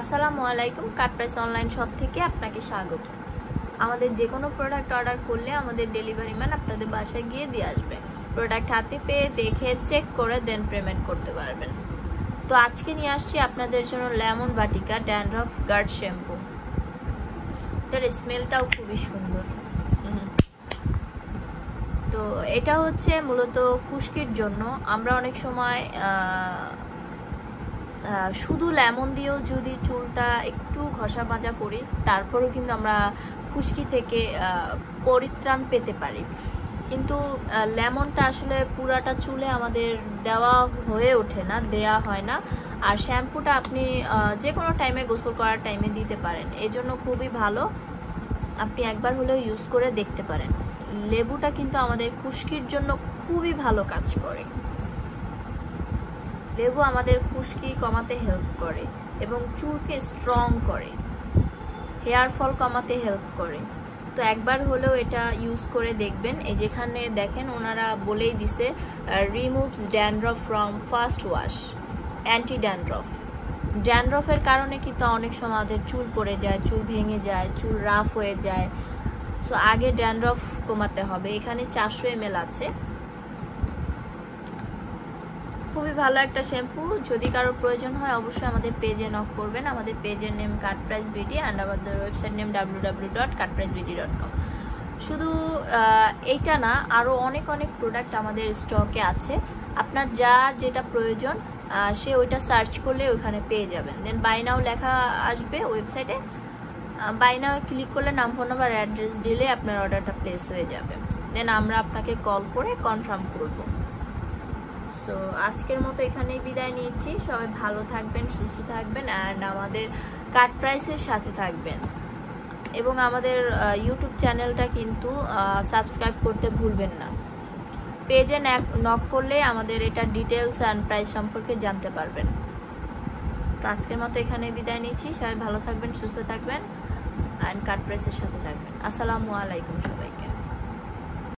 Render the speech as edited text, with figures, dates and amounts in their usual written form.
আসসালামু আলাইকুম, কাট price online shop থেকে আপনাকে স্বাগত। আমাদের যে কোনো প্রোডাক্ট অর্ডার করলে আমাদের ডেলিভারি ম্যান আপনাদের বাসায় গিয়ে দিয়ে আসবে। প্রোডাক্ট হাতে পেয়ে দেখে চেক করে দেন পেমেন্ট করতে পারবেন। তো আজকে নিয়ে আসছি আপনাদের জন্য lemon Vatika dandruff guard shampoo. এটার স্মেলটাও খুবই সুন্দর। তো এটা হচ্ছে মূলত খুশকির জন্য। আমরা অনেক সময় শুধু লেমন দিয়েও যদি চুলটা একটু ঘষা মাজা করি, তারপরেও কিন্তু আমরা খুশকি থেকে পরিত্রাণ পেতে পারি। কিন্তু লেমনটা আসলে পুরাটা চুলে আমাদের দেওয়া হয়ে ওঠে না, দেয়া হয় না। আর শ্যাম্পুটা আপনি যে কোনো টাইমে গোসল করার টাইমে দিতে পারেন, এই জন্য খুবই ভালো। আপনি একবার হলেও ইউজ করে দেখতে পারেন। লেবুটা কিন্তু আমাদের খুশকির জন্য খুবই ভালো কাজ করে। লেবু আমাদের খুশকি কমাতে হেল্প করে এবং চুলকে স্ট্রং করে, হেয়ার ফল কমাতে হেল্প করে। তো একবার হলেও এটা ইউজ করে দেখবেন। এই যেখানে দেখেন ওনারা বলেই দিছে removes dandruff from first wash, anti dandruff. ড্যান্ড্রফের কারণে কিন্তু অনেক সময় আমাদের চুল পড়ে যায়, চুল ভেঙে যায়, চুল রাফ হয়ে যায়। সো আগে ড্যান্ড্রফ কমাতে হবে। এখানে 400 ml আছে। খুবই ভালো একটা শ্যাম্পু। যদি কারো প্রয়োজন হয় অবশ্যই আমাদের পেজে নক করবেন। আমাদের পেজের name cut price BD and আমাদের ওয়েবসাইট নেম www.cutpricebd.com। শুধু এইটা না, আরও অনেক প্রোডাক্ট আমাদের স্টকে আছে। আপনার যার যেটা প্রয়োজন সে ওইটা সার্চ করলে ওইখানে পেয়ে যাবেন। দেন বাই নাও লেখা আসবে ওয়েবসাইটে। বাই নাও ক্লিক করলে নাম, ফোন নাম্বার, অ্যাড্রেস দিলে আপনার অর্ডারটা প্লেস হয়ে যাবে। দেন আমরা আপনাকে কল করে কনফার্ম করব। তো আজকের মতো এখানেই বিদায় নিয়েছি। সবাই ভালো থাকবেন, সুস্থ থাকবেন অ্যান্ড আমাদের কাট প্রাইসের সাথে থাকবেন। এবং আমাদের ইউটিউব চ্যানেলটা কিন্তু সাবস্ক্রাইব করতে ভুলবেন না। পেজে নক করলে আমাদের এটা ডিটেলস অ্যান্ড প্রাইস সম্পর্কে জানতে পারবেন। তো আজকের মতো এখানেই বিদায় নিচ্ছি। সবাই ভালো থাকবেন, সুস্থ থাকবেন অ্যান্ড কাট প্রাইসের সাথে থাকবেন। আসসালামু আলাইকুম সবাইকে।